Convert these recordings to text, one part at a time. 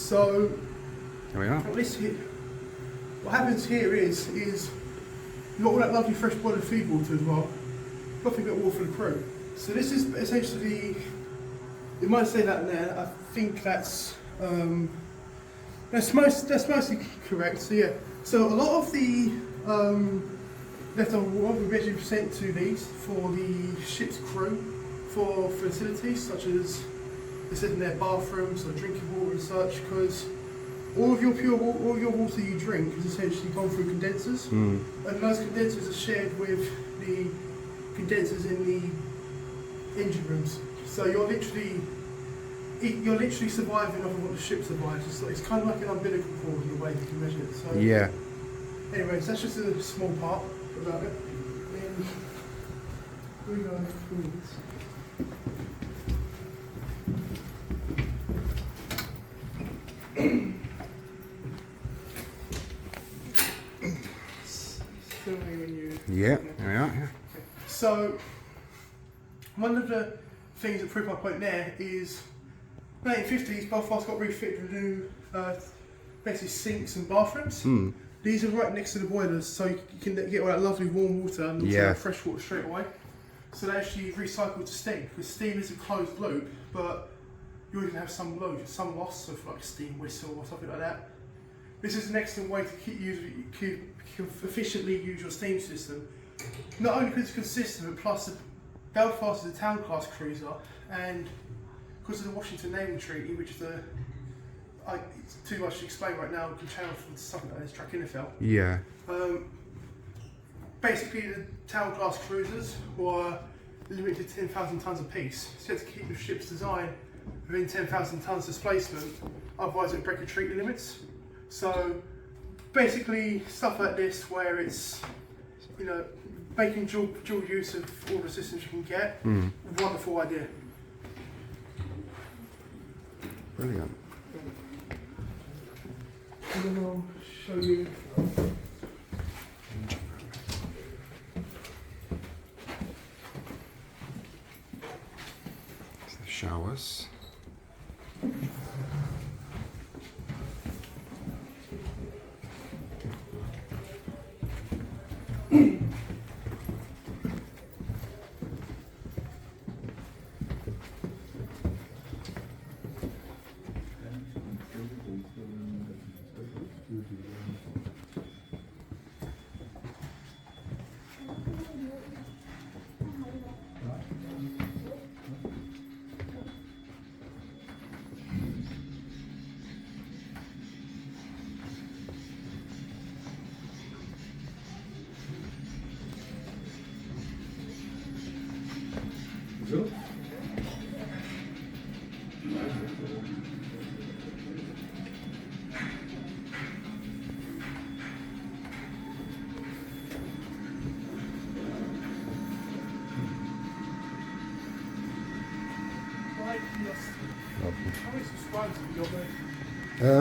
So There we are. what happens here is you've got all that lovely fresh boiling feed water as well. Nothing but water for the crew. So this is essentially, you might say that there, I think that's mostly correct. So yeah, so a lot of the leftover water will be sent to these for the ship's crew for facilities such as they said in their bathrooms or drinking water and such, because all of your all your water you drink is essentially gone through condensers, and those condensers are shared with the condensers in the engine rooms. So you're literally surviving off of what the ship survives. It's kind of like an umbilical cord in a way you can measure it. So Yeah. anyways, that's just a small part about it. And we go through this. Yeah, there we are. Yeah. So, one of the things that proved my point there is, in the 1950s, Belfast got refitted with new, basically sinks and bathrooms. These are right next to the boilers, so you can get all that lovely warm water and also fresh water straight away. So they actually recycled to steam, because steam is a closed loop, but you always have some loss, so for like steam whistle or something like that. This is an excellent way to keep efficiently use your steam system. Not only because it's consistent, but plus Belfast is a town class cruiser, and because of the Washington Naval Treaty, which is it's too much to explain right now, we can channel for something like this, track NFL. Yeah. Basically, the town class cruisers were limited to 10,000 tonnes apiece, so you had to keep the ship's design within 10,000 tonnes displacement, otherwise it would break the treaty limits. So basically stuff like this where it's, making dual use of all the systems you can get, wonderful idea. Brilliant. And then I'll show you. The showers. Zo.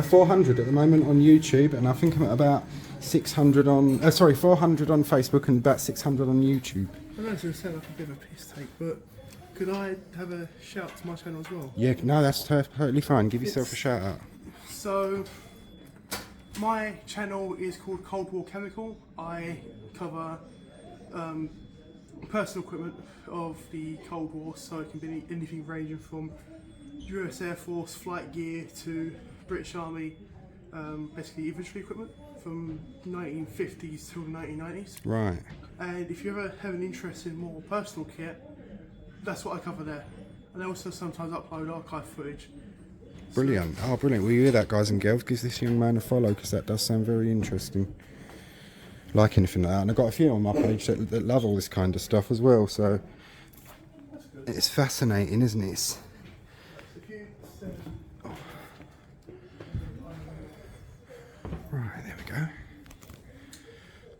400 at the moment on YouTube, and I think I'm at about 600 on, 400 on Facebook and about 600 on YouTube. I know it's going to sound like a bit of a piss take, but could I have a shout to my channel as well? Yeah, no, that's totally fine. Give yourself a shout out. So, my channel is called Cold War Chemical. I cover personal equipment of the Cold War, so it can be anything ranging from US Air Force flight gear to British Army, basically infantry equipment from 1950s till the 1990s. Right. And if you ever have an interest in more personal kit, that's what I cover there. And I also sometimes upload archive footage. Brilliant. Oh, brilliant. Well, you hear that, guys and girls? Give this young man a follow, because that does sound very interesting. Like anything like that. And I've got a few on my page that love all this kind of stuff as well, so it's fascinating, isn't it? Oh. Right, there we go.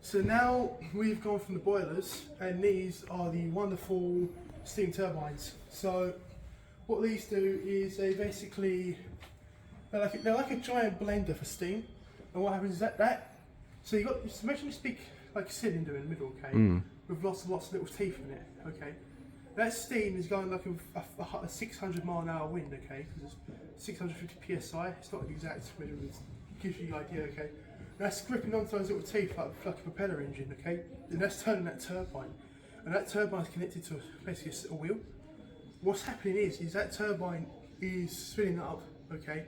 So now we've gone from the boilers, and these are the wonderful steam turbines. So what these do is they basically, they're like a giant blender for steam. And what happens is so you got, imagine you speak like a cylinder in the middle, okay, with lots and lots of little teeth in it, okay. That steam is going like a 600-mile-an-hour wind, okay? Because it's 650 psi. It's not the exact measurement. It gives you the idea, okay? That's gripping onto those little teeth like a propeller engine, okay? And that's turning that turbine. And that turbine is connected to basically a wheel. What's happening is that turbine is spinning up, okay?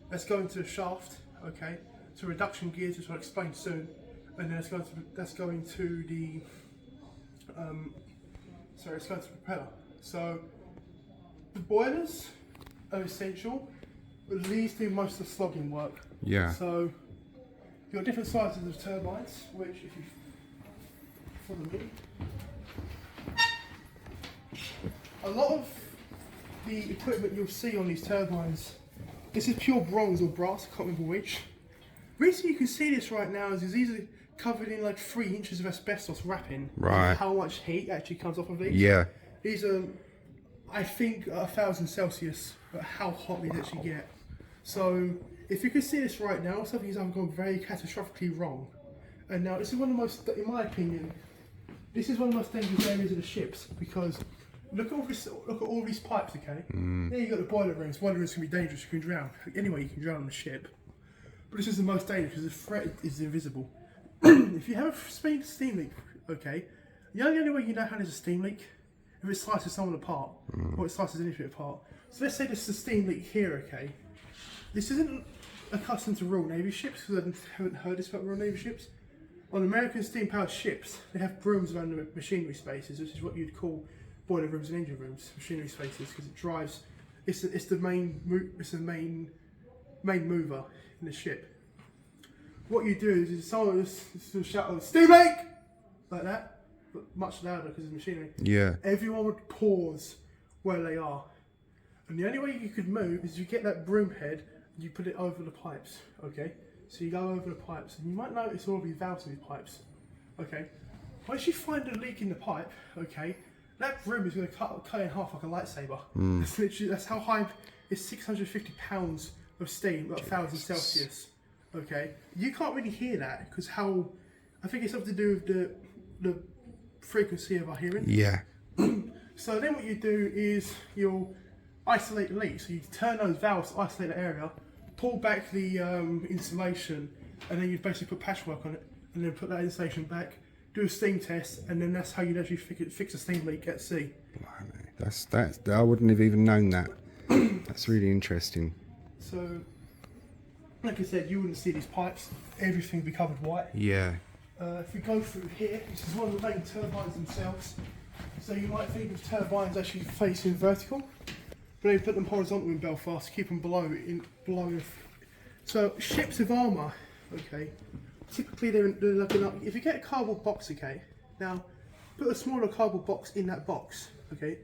That's going to the shaft, okay? To reduction gears, which I'll explain soon. And then that's going to the it's going to the propeller. So the boilers are essential, but these do most of the slogging work. Yeah. So you've got different sizes of turbines, which if you follow me, a lot of the equipment you'll see on these turbines, this is pure bronze or brass, I can't remember which. The reason you can see this right now is these are covered in like 3 inches of asbestos wrapping. Right. How much heat actually comes off of these. Yeah. These are, I think, 1,000 Celsius, but how hot these actually get. So, if you can see this right now, something is gone very catastrophically wrong. And now, this is one of the most, in my opinion, this is one of the most dangerous areas of the ships, because look at all these pipes, okay? There you've got the boiler rooms. Boiler rooms can be dangerous, you can drown. Anyway, you can drown on the ship. But this is the most dangerous because the threat is invisible. If you have a steam leak, okay, the only way you know how there's a steam leak, if it slices someone apart, or it slices anything apart. So let's say this is a steam leak here, okay. This isn't accustomed to Royal Navy ships, because I haven't heard this about Royal Navy ships. On American steam-powered ships, they have brooms around the machinery spaces, which is what you'd call boiler rooms and engine rooms, machinery spaces, because it drives. It's the main mover in the ship. What you do is someone will shout, "Steam leak!" like that, but much louder because of the machinery. Yeah. Everyone would pause where they are. And the only way you could move is you get that broom head and you put it over the pipes, okay? So you go over the pipes, and you might notice all of these valves in these pipes, okay? Once you find a leak in the pipe, okay, that broom is going to cut in half like a lightsaber. That's how high. It's 650 pounds of steam at 1,000 Celsius. Okay, you can't really hear that because I think it's something to do with the frequency of our hearing. Yeah. So then what you do is you'll isolate the leak. So you turn those valves to isolate the area, pull back the insulation, and then you basically put patchwork on it, and then put that insulation back, do a steam test, and then that's how you'd actually fix a steam leak at sea. Blimey. I wouldn't have even known that. That's really interesting. So, like I said, you wouldn't see these pipes. Everything would be covered white. Yeah. If we go through here, this is one of the main turbines themselves. So you might think of turbines actually facing vertical, but they put them horizontal in Belfast to keep them below. So ships of armour, okay, typically they're like if you get a cardboard box, okay, now put a smaller cardboard box in that box, okay.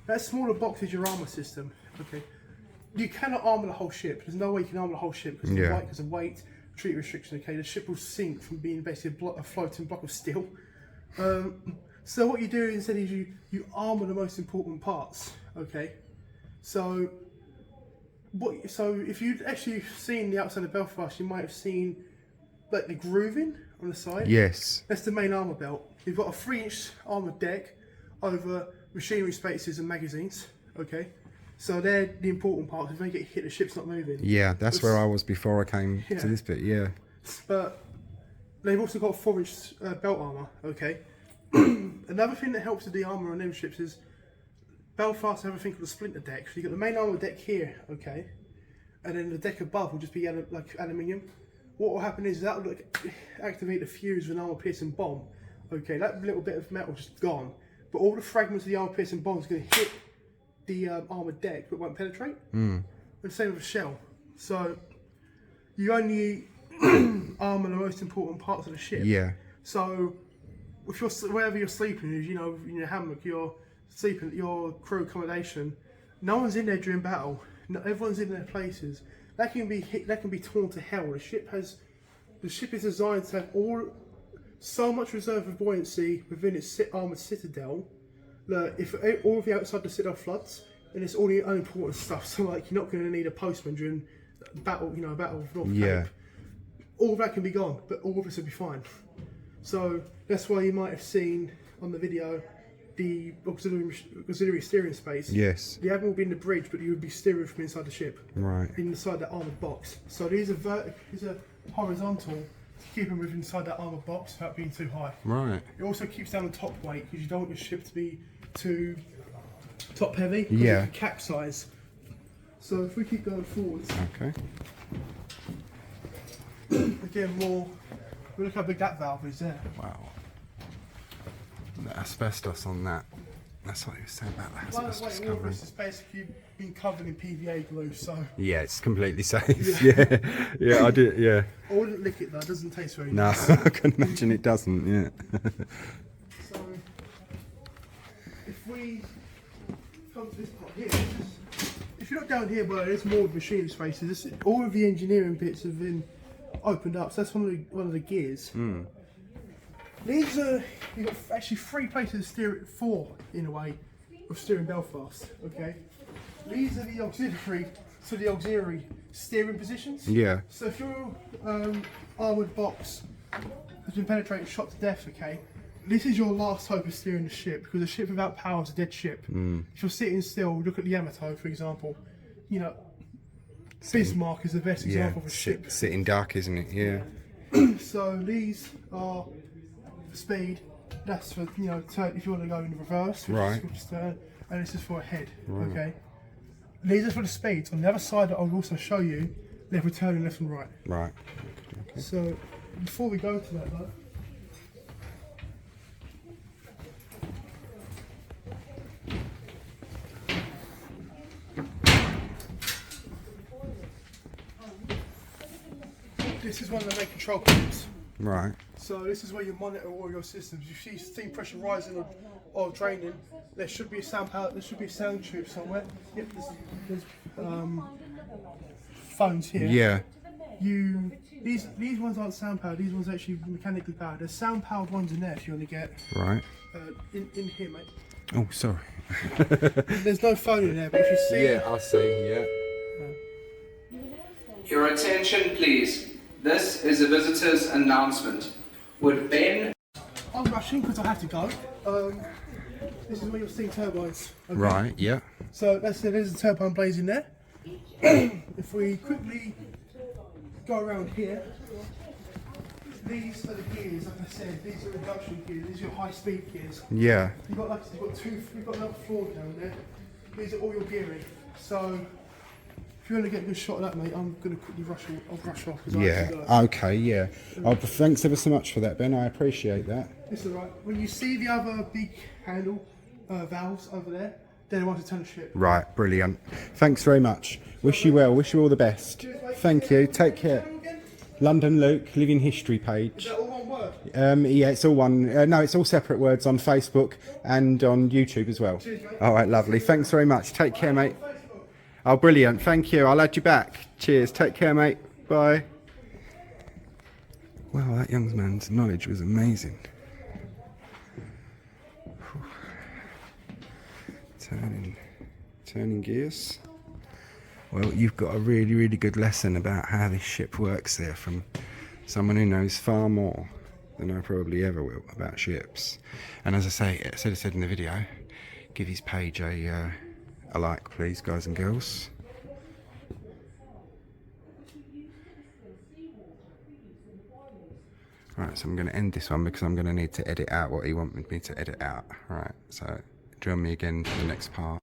That smaller box is your armour system, okay. You cannot armour the whole ship. There's no way you can armour the whole ship because of weight, treat restriction. Okay, the ship will sink from being basically a floating block of steel. So what you do instead is you armour the most important parts. Okay, so if you'd actually seen the outside of Belfast, you might have seen like the grooving on the side. Yes. That's the main armour belt. You've got a 3-inch armoured deck over machinery spaces and magazines. Okay. So they're the important parts. If they get hit, the ship's not moving. Yeah, that's where I was before I came to this bit, yeah. But they've also got 4-inch belt armour, okay? Another thing that helps with the armour on them ships is Belfast have a thing called a splinter deck. So you've got the main armour deck here, okay? And then the deck above will just be like aluminium. What will happen is that will activate the fuse of an armour-piercing bomb. Okay, that little bit of metal is just gone. But all the fragments of the armour-piercing bomb is going to hit the armoured deck but won't penetrate. And same with a shell. So you only armour the most important parts of the ship. Yeah. So if wherever you're sleeping, you know, in your hammock, you're sleeping at your crew accommodation, no one's in there during battle. Everyone's in their places. That can be torn to hell. The ship is designed to have so much reserve of buoyancy within its armoured citadel. Look, if all of the outside the citadel floods, then it's all the unimportant stuff. So like you're not going to need a postman during battle, a battle of North Cape. All of that can be gone, but all of this will be fine. So that's why you might have seen on the video the auxiliary steering space. Yes. The Admiral would be in the bridge, but you would be steering from inside the ship. Right. Inside that armoured box. So these are horizontal to keep them within inside that armoured box without being too high. Right. It also keeps down the top weight because you don't want the ship to be too top heavy. Yeah. It can capsize. So if we keep going forwards. Okay. Again, look how big that valve is there. Wow. The asbestos on that. That's what he was saying about the asbestos By the way, all of covering. this has basically been covered in PVA glue, so Yeah, it's completely safe. Yeah. Yeah, I did. Yeah. I wouldn't lick it though. It doesn't taste very No, nice. I can imagine it doesn't. Yeah. So if we come to this part here, if you look down here, well, there's more machine spaces. All of the engineering bits have been opened up. So that's one of the gears. These are, you've got actually 3 places to steer it, 4 in a way, of steering Belfast. Okay, these are the auxiliary steering positions. Yeah. So if your armoured box has been penetrated, shot to death, okay, this is your last hope of steering the ship, because a ship without power is a dead ship. If you're sitting still, look at the Yamato, for example. You know, Bismarck is the best example of a ship. Sitting duck, isn't it? Yeah. So these are for speed. That's for, you know, turn, if you want to go in the reverse, Right. which is turn, and this is for a head. Right. Okay. These are for the speeds. On the other side, I'll also show you they're for turning left and right. Right. So before we go to that, though. This is one of the main control panels. Right. So this is where you monitor all your systems. If you see steam pressure rising or draining, there should be a sound power. There should be a sound tube somewhere. Yep, there's phones here. Yeah. These ones aren't sound powered. These ones are actually mechanically powered. There's sound powered ones in there if you want to get. Right. In here, mate. Oh, sorry. There's no phone in there, but if you see. Yeah, I see. Yeah. Your attention, please. This is a visitor's announcement. Would Ben... I'm rushing because I have to go. This is where you'll see turbines. Okay? Right. Yeah. So there's a turbine blaze in there. If we quickly go around here, these are the gears. Like I said, these are reduction gears. These are your high-speed gears. Yeah. You've got you've got another floor down there. These are all your gearing. So if you want to get a good shot of that, mate, I'm going to quickly I'll rush off. 'Cause I have to go. Yeah. Okay. Yeah. Oh, thanks ever so much for that, Ben. I appreciate that. It's alright. When you see the other big handle valves over there, they're the ones to turn the ship. Right. Brilliant. Thanks very much. Wish you well. Wish you all the best. Cheers, mate. Thank you. Take care. Channel again? London Luke, Living History Is page. that all one word? Yeah, it's all one. No, it's all separate words on Facebook and on YouTube as well. Cheers, mate. All right, lovely. Thanks very much. Take care, mate. Oh, brilliant. Thank you. I'll add you back. Cheers. Take care, mate. Bye. Wow, that young man's knowledge was amazing. Turning gears. Well, you've got a really, really good lesson about how this ship works there from someone who knows far more than I probably ever will about ships. And as I said in the video, give his page a like, please, guys and girls. Right, so I'm going to end this one because I'm going to need to edit out what he wanted me to edit out. Right, so join me again for the next part.